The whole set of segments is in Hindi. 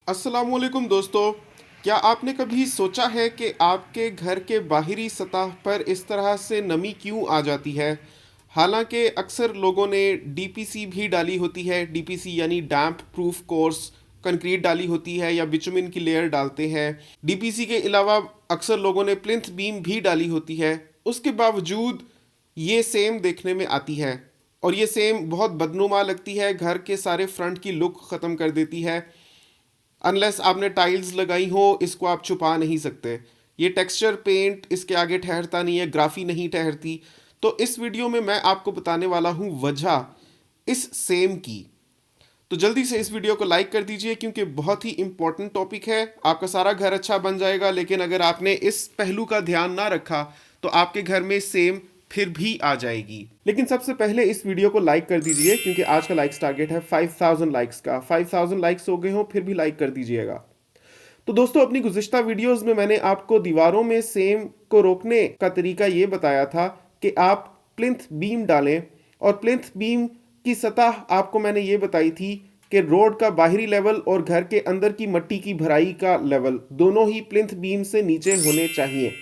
अस्सलामुअलैकुम दोस्तों। क्या आपने कभी सोचा है कि आपके घर के बाहरी सतह पर इस तरह से नमी क्यों आ जाती है? हालांकि अक्सर लोगों ने डीपीसी भी डाली होती है, डीपीसी यानी डैम्प प्रूफ कोर्स कंक्रीट डाली होती है या बिचुमिन की लेयर डालते हैं। डीपीसी के अलावा अक्सर लोगों ने प्लिंथ बीम भी डाली होती है। उसके बावजूद ये सेम देखने में आती है और ये सेम बहुत बदनुमा लगती है, घर के सारे फ्रंट की लुक ख़त्म कर देती है। अनलेस आपने टाइल्स लगाई हो, इसको आप छुपा नहीं सकते। ये टेक्सचर पेंट इसके आगे ठहरता नहीं है, ग्राफी नहीं ठहरती। तो इस वीडियो में मैं आपको बताने वाला हूँ वजह इस सेम की। तो जल्दी से इस वीडियो को लाइक कर दीजिए क्योंकि बहुत ही इंपॉर्टेंट टॉपिक है। आपका सारा घर अच्छा बन जाएगा, लेकिन अगर आपने इस पहलू का ध्यान ना रखा तो आपके घर में सेम फिर भी आ जाएगी। लेकिन सबसे पहले इस वीडियो को लाइक कर दीजिए क्योंकि आज का लाइक्स टारगेट है 5000 लाइक्स का। 5000 लाइक्स हो गए हो फिर भी लाइक कर दीजिएगा। तो दोस्तों, अपनी गुज़िश्ता वीडियोस में मैंने आपको दीवारों में सेम को रोकने का तरीका ये बताया था कि आप प्लिंथ बीम डालें, और प्लिंथ बीम की सतह आपको मैंने ये बताई थी कि रोड का बाहरी लेवल और घर के अंदर की मिट्टी की भराई का लेवल दोनों ही प्लिंथ बीम से नीचे होने चाहिए।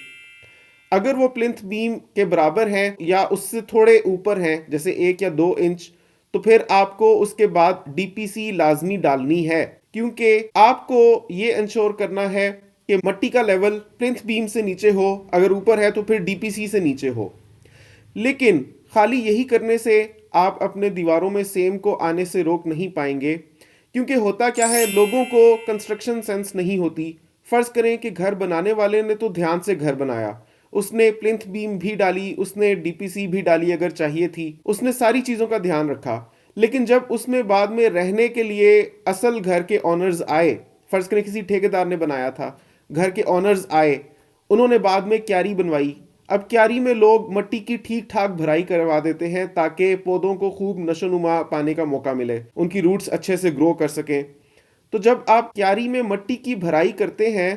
अगर वो प्लिंथ बीम के बराबर हैं या उससे थोड़े ऊपर हैं, जैसे 1 या 2 इंच, तो फिर आपको उसके बाद डीपीसी लाजमी डालनी है, क्योंकि आपको ये इंश्योर करना है कि मिट्टी का लेवल प्लिंथ बीम से नीचे हो। अगर ऊपर है तो फिर डीपीसी से नीचे हो। लेकिन खाली यही करने से आप अपने दीवारों में सेम को आने से रोक नहीं पाएंगे, क्योंकि होता क्या है, लोगों को कंस्ट्रक्शन सेंस नहीं होती। फर्ज करें कि घर बनाने वाले ने तो ध्यान से घर बनाया, उसने प्लिंथ बीम भी डाली, उसने डीपीसी भी डाली अगर चाहिए थी, उसने सारी चीज़ों का ध्यान रखा। लेकिन जब उसमें बाद में रहने के लिए असल घर के ऑनर्स आए, फर्ज करें किसी ठेकेदार ने बनाया था, घर के ऑनर्स आए, उन्होंने बाद में क्यारी बनवाई। अब क्यारी में लोग मिट्टी की ठीक ठाक भराई करवा देते हैं ताकि पौधों को खूब नशोनुमा पाने का मौका मिले, उनकी रूट्स अच्छे से ग्रो कर सकें। तो जब आप क्यारी में मिट्टी की भराई करते हैं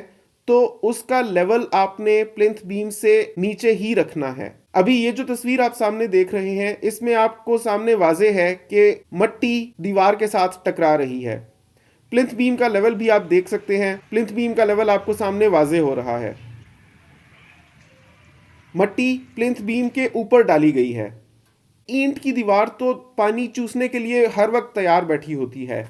तो उसका लेवल आपने प्लिंथ बीम से नीचे ही रखना है। अभी ये जो तस्वीर आप सामने देख रहे हैं, इसमें आपको सामने वाजे है कि मिट्टी दीवार के साथ टकरा रही है। प्लिंथ बीम का लेवल भी आप देख सकते हैं, प्लिंथ बीम का लेवल आपको सामने वाजे हो रहा है। मिट्टी प्लिंथ बीम के ऊपर डाली गई है। ईंट की दीवार तो पानी चूसने के लिए हर वक्त तैयार बैठी होती है।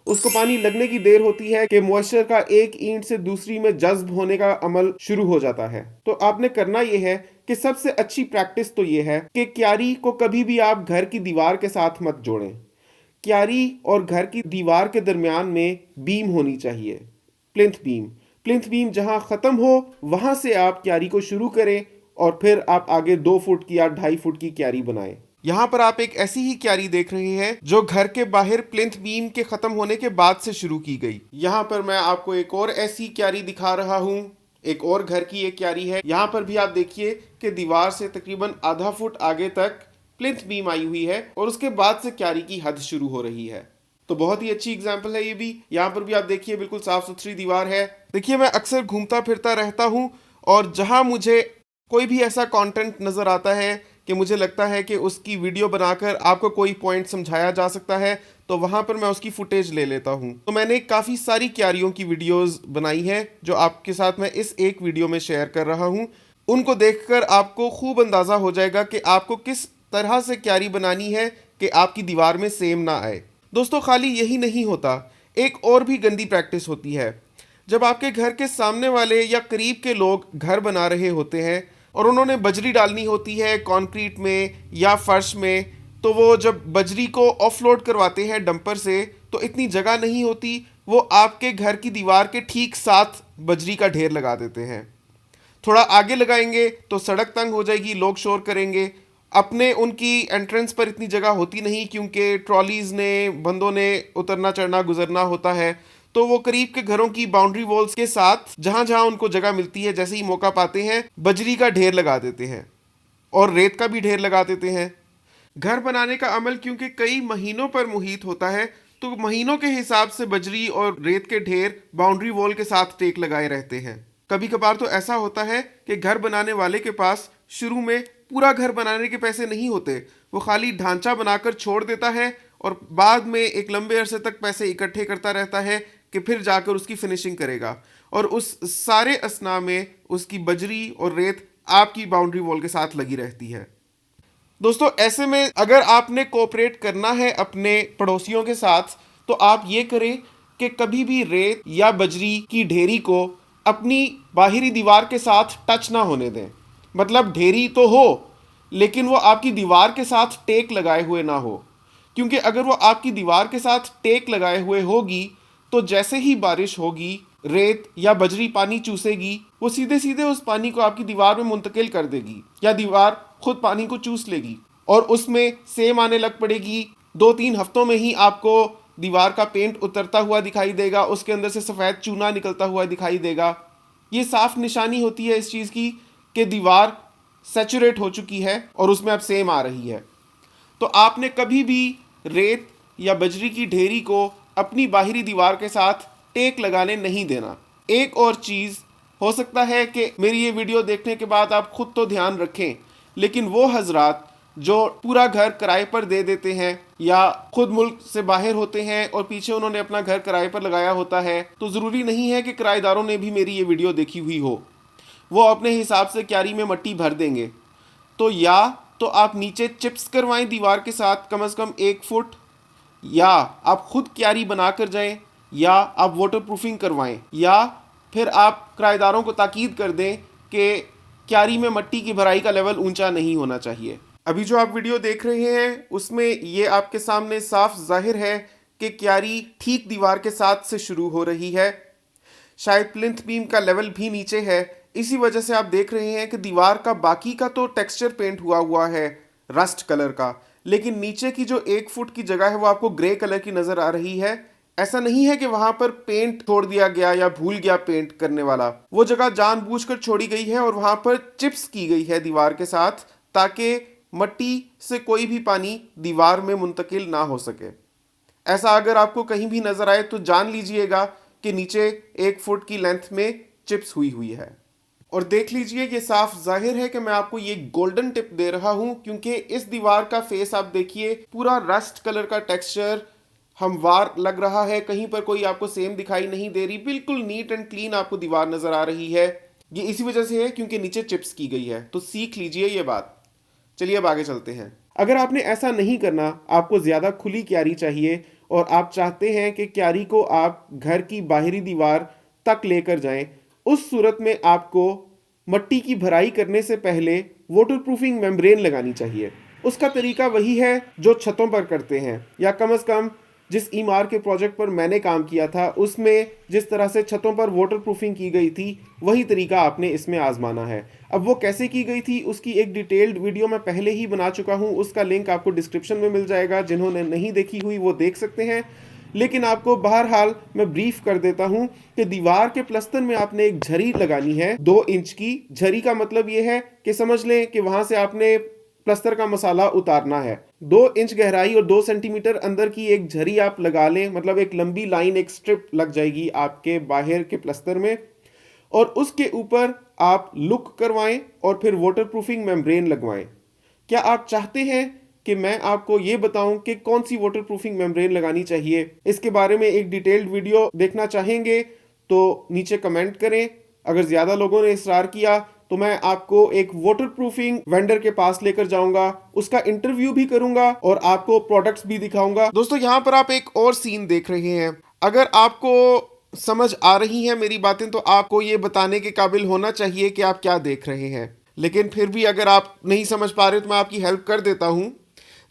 उसको पानी लगने की देर होती है कि मॉइस्चर का एक ईंट से दूसरी में जज्ब होने का अमल शुरू हो जाता है। तो आपने करना यह है कि सबसे अच्छी प्रैक्टिस तो यह है कि क्यारी को कभी भी आप घर की दीवार के साथ मत जोड़ें। क्यारी और घर की दीवार के दरमियान में बीम होनी चाहिए, प्लिंथ बीम। प्लिंथ बीम जहां खत्म हो वहां से आप क्यारी को शुरू करें और फिर आप आगे 2 फुट की या 2.5 फुट की क्यारी बनाएं। यहाँ पर आप एक ऐसी ही क्यारी देख रहे हैं जो घर के बाहर प्लिंथ बीम के खत्म होने के बाद से शुरू की गई। यहाँ पर मैं आपको एक और ऐसी क्यारी दिखा रहा हूँ। एक और घर की एक क्यारी है। यहाँ पर भी आप देखिए कि दीवार से तकरीबन आधा फुट आगे तक प्लिंथ बीम आई हुई है और उसके बाद से क्यारी की हद शुरू हो रही है। तो बहुत ही अच्छी एग्जाम्पल है ये भी। यहाँ पर भी आप देखिए बिल्कुल साफ सुथरी दीवार है। देखिए, मैं अक्सर घूमता फिरता रहता हूँ और जहाँ मुझे कोई भी ऐसा कंटेंट नज़र आता है कि मुझे लगता है कि उसकी वीडियो बनाकर आपको कोई पॉइंट समझाया जा सकता है, तो वहाँ पर मैं उसकी फुटेज ले लेता हूँ। तो मैंने काफ़ी सारी क्यारियों की वीडियोस बनाई हैं जो आपके साथ मैं इस एक वीडियो में शेयर कर रहा हूँ। उनको देखकर आपको खूब अंदाज़ा हो जाएगा कि आपको किस तरह से क्यारी बनानी है कि आपकी दीवार में सेम ना आए। दोस्तों, खाली यही नहीं होता, एक और भी गंदी प्रैक्टिस होती है। जब आपके घर के सामने वाले या करीब के लोग घर बना रहे होते हैं और उन्होंने बजरी डालनी होती है कंक्रीट में या फर्श में, तो वो जब बजरी को ऑफलोड करवाते हैं डंपर से, तो इतनी जगह नहीं होती, वो आपके घर की दीवार के ठीक साथ बजरी का ढेर लगा देते हैं। थोड़ा आगे लगाएंगे तो सड़क तंग हो जाएगी, लोग शोर करेंगे। अपने उनकी एंट्रेंस पर इतनी जगह होती नहीं क्योंकि ट्रॉलीज ने, बंदों ने उतरना चढ़ना गुजरना होता है। तो वो करीब के घरों की बाउंड्री वॉल्स के साथ जहां जहां उनको जगह मिलती है, जैसे ही मौका पाते हैं, बजरी का ढेर लगा देते हैं और रेत का भी ढेर लगा देते हैं। घर बनाने का अमल क्योंकि कई महीनों पर मुहित होता है, तो महीनों के हिसाब से बजरी और रेत के ढेर बाउंड्री वॉल के साथ टेक लगाए रहते हैं। कभी कभार तो ऐसा होता है कि घर बनाने वाले के पास शुरू में पूरा घर बनाने के पैसे नहीं होते, वो खाली ढांचा बनाकर छोड़ देता है और बाद में एक लंबे अरसे तक पैसे इकट्ठे करता रहता है कि फिर जाकर उसकी फिनिशिंग करेगा, और उस सारे असना में उसकी बजरी और रेत आपकी बाउंड्री वॉल के साथ लगी रहती है। दोस्तों, ऐसे में अगर आपने कोऑपरेट करना है अपने पड़ोसियों के साथ, तो आप ये करें कि कभी भी रेत या बजरी की ढेरी को अपनी बाहरी दीवार के साथ टच ना होने दें। मतलब ढेरी तो हो, लेकिन वो आपकी दीवार के साथ टेक लगाए हुए ना हो, क्योंकि अगर वो आपकी दीवार के साथ टेक लगाए हुए होगी तो जैसे ही बारिश होगी, रेत या बजरी पानी चूसेगी, वो सीधे सीधे उस पानी को आपकी दीवार में मुंतकिल कर देगी, या दीवार खुद पानी को चूस लेगी और उसमें सेम आने लग पड़ेगी। 2-3 हफ्तों में ही आपको दीवार का पेंट उतरता हुआ दिखाई देगा, उसके अंदर से सफ़ेद चूना निकलता हुआ दिखाई देगा। ये साफ निशानी होती है इस चीज़ की कि दीवार सैचुरेट हो चुकी है और उसमें अब सेम आ रही है। तो आपने कभी भी रेत या बजरी की ढेरी को अपनी बाहरी दीवार के साथ टेक लगाने नहीं देना। एक और चीज़, हो सकता है कि मेरी ये वीडियो देखने के बाद आप खुद तो ध्यान रखें, लेकिन वो हजरात जो पूरा घर किराए पर दे देते हैं या खुद मुल्क से बाहर होते हैं और पीछे उन्होंने अपना घर किराए पर लगाया होता है, तो ज़रूरी नहीं है कि किराएदारों ने भी मेरी ये वीडियो देखी हुई हो। वो अपने हिसाब से क्यारी में मट्टी भर देंगे। तो या तो आप नीचे चिप्स करवाएं दीवार के साथ कम से कम 1 फुट, या आप खुद क्यारी बनाकर जाएं, या आप वाटर प्रूफिंग करवाएं, या फिर आप किराएदारों को ताकीद कर दें कि क्यारी में मट्टी की भराई का लेवल ऊंचा नहीं होना चाहिए। अभी जो आप वीडियो देख रहे हैं उसमें ये आपके सामने साफ जाहिर है कि क्यारी ठीक दीवार के साथ से शुरू हो रही है। शायद प्लिंथ बीम का लेवल भी नीचे है, इसी वजह से आप देख रहे हैं कि दीवार का बाकी का तो टेक्सचर पेंट हुआ है रस्ट कलर का, लेकिन नीचे की जो 1 फुट की जगह है वो आपको ग्रे कलर की नजर आ रही है। ऐसा नहीं है कि वहां पर पेंट छोड़ दिया गया या भूल गया पेंट करने वाला, वो जगह जानबूझकर छोड़ी गई है और वहां पर चिप्स की गई है दीवार के साथ, ताकि मट्टी से कोई भी पानी दीवार में मुंतकिल ना हो सके। ऐसा अगर आपको कहीं भी नजर आए तो जान लीजिएगा कि नीचे 1 फुट की लेंथ में चिप्स हुई है। और देख लीजिए, ये साफ जाहिर है कि मैं आपको ये गोल्डन टिप दे रहा हूं, क्योंकि इस दीवार का फेस आप देखिए, पूरा रस्ट कलर का टेक्सचर हमवार लग रहा है, कहीं पर कोई आपको सेम दिखाई नहीं दे रही, बिल्कुल नीट एंड क्लीन आपको दीवार नजर आ रही है। ये इसी वजह से है क्योंकि नीचे चिप्स की गई है, तो सीख लीजिए ये बात। चलिए अब आगे चलते हैं। अगर आपने ऐसा नहीं करना, आपको ज़्यादा खुली क्यारी चाहिए और आप चाहते हैं कि क्यारी को आप घर की बाहरी दीवार तक लेकर जाएं, उस सूरत में आपको मट्टी की भराई करने से पहले वाटरप्रूफिंग मेम्ब्रेन लगानी चाहिए। उसका तरीका वही है जो छतों पर करते हैं, या कम से कम जिस ईमार के प्रोजेक्ट पर मैंने काम किया था उसमें जिस तरह से छतों पर वाटरप्रूफिंग की गई थी, वही तरीका आपने इसमें आजमाना है। अब वो कैसे की गई थी उसकी एक डिटेल्ड वीडियो मैं पहले ही बना चुका हूँ, उसका लिंक आपको डिस्क्रिप्शन में मिल जाएगा, जिन्होंने नहीं देखी हुई वो देख सकते हैं। लेकिन आपको बहरहाल मैं ब्रीफ कर देता हूं कि दीवार के प्लस्तर में आपने एक झरी लगानी है 2 इंच की। झरी का मतलब यह है कि समझ लें कि वहां से आपने प्लस्तर का मसाला उतारना है। 2 इंच गहराई और 2 सेंटीमीटर अंदर की एक झरी आप लगा लें, मतलब एक लंबी लाइन, एक स्ट्रिप लग जाएगी आपके बाहर के प्लस्तर में, और उसके ऊपर आप लुक करवाएं और फिर वाटरप्रूफिंग मेम्ब्रेन लगवाएं। क्या आप चाहते हैं कि मैं आपको ये बताऊं कि कौन सी वाटरप्रूफिंग मेम्ब्रेन लगानी चाहिए? इसके बारे में एक डिटेल्ड वीडियो देखना चाहेंगे तो नीचे कमेंट करें। अगर ज़्यादा लोगों ने इसरार किया तो मैं आपको एक वाटरप्रूफिंग वेंडर के पास लेकर जाऊंगा, उसका इंटरव्यू भी करूंगा और आपको प्रोडक्ट्स भी दिखाऊंगा। दोस्तों, यहाँ पर आप एक और सीन देख रहे हैं। अगर आपको समझ आ रही हैं मेरी बातें तो आपको ये बताने के काबिल होना चाहिए कि आप क्या देख रहे हैं, लेकिन फिर भी अगर आप नहीं समझ पा रहे तो मैं आपकी हेल्प कर देता हूँ।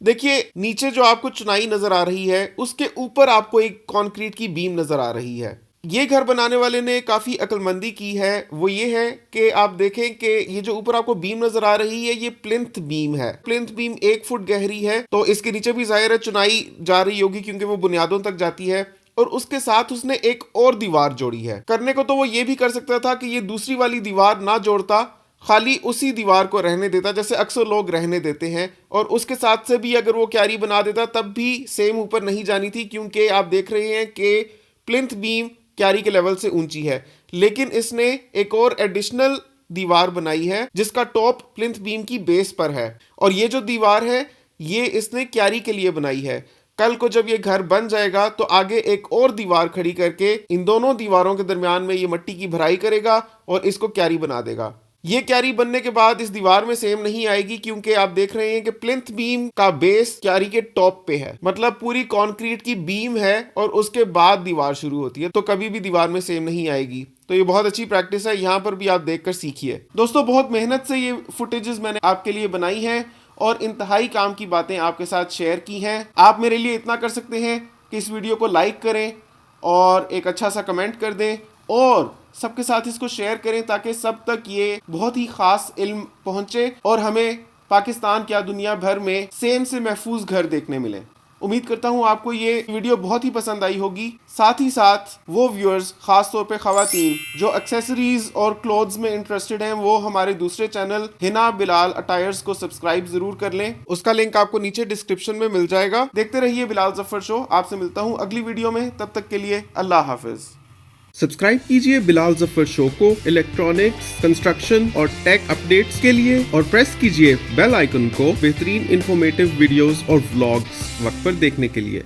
देखिए, नीचे जो आपको चुनाई नजर आ रही है उसके ऊपर आपको एक कंक्रीट की बीम नजर आ रही है। ये घर बनाने वाले ने काफी अक्लमंदी की है, वो ये है कि आप देखें कि ये जो ऊपर आपको बीम नजर आ रही है ये प्लिंथ बीम है। प्लिंथ बीम 1 फुट गहरी है, तो इसके नीचे भी जाहिर है चुनाई जा रही होगी क्योंकि वो बुनियादों तक जाती है। और उसके साथ उसने एक और दीवार जोड़ी है। करने को तो वो ये भी कर सकता था कि ये दूसरी वाली दीवार ना जोड़ता, खाली उसी दीवार को रहने देता जैसे अक्सर लोग रहने देते हैं, और उसके साथ से भी अगर वो क्यारी बना देता तब भी सेम ऊपर नहीं जानी थी, क्योंकि आप देख रहे हैं कि प्लिंथ बीम क्यारी के लेवल से ऊंची है। लेकिन इसने एक और एडिशनल दीवार बनाई है जिसका टॉप प्लिंथ बीम की बेस पर है, और ये जो दीवार है ये इसने क्यारी के लिए बनाई है। कल को जब ये घर बन जाएगा तो आगे एक और दीवार खड़ी करके इन दोनों दीवारों के दरमियान में ये मिट्टी की भराई करेगा और इसको क्यारी बना देगा। ये क्यारी बनने के बाद इस दीवार में सेम नहीं आएगी, क्योंकि आप देख रहे हैं कि प्लिंथ बीम का बेस क्यारी के टॉप पे है, मतलब पूरी कंक्रीट की बीम है और उसके बाद दीवार शुरू होती है, तो कभी भी दीवार में सेम नहीं आएगी। तो ये बहुत अच्छी प्रैक्टिस है, यहाँ पर भी आप देखकर सीखिए। दोस्तों, बहुत मेहनत से ये फुटेजेस मैंने आपके लिए बनाई हैं और इंतहाई काम की बातें आपके साथ शेयर की हैं। आप मेरे लिए इतना कर सकते हैं कि इस वीडियो को लाइक करें और एक अच्छा सा कमेंट कर दें और सबके साथ इसको शेयर करें, ताकि सब तक ये बहुत ही खास इल्म पहुंचे और हमें पाकिस्तान क्या दुनिया भर में सेम से महफूज घर देखने मिले। उम्मीद करता हूं आपको ये वीडियो बहुत ही पसंद आई होगी। साथ ही साथ वो व्यूअर्स, खास तौर पे खवातीन जो एक्सेसरीज और क्लोथ्स में इंटरेस्टेड हैं, वो हमारे दूसरे चैनल हिना बिलाल अटायर्स को सब्सक्राइब जरूर कर लें। उसका लिंक आपको नीचे डिस्क्रिप्शन में मिल जाएगा। देखते रहिए बिलाल जफर शो। आपसे मिलता हूँ अगली वीडियो में, तब तक के लिए अल्लाह हाफिज। सब्सक्राइब कीजिए बिलाल जफर शो को इलेक्ट्रॉनिक्स, कंस्ट्रक्शन और टेक अपडेट्स के लिए और प्रेस कीजिए बेल आइकन को बेहतरीन इंफॉर्मेटिव वीडियोस और व्लॉग्स वक्त पर देखने के लिए।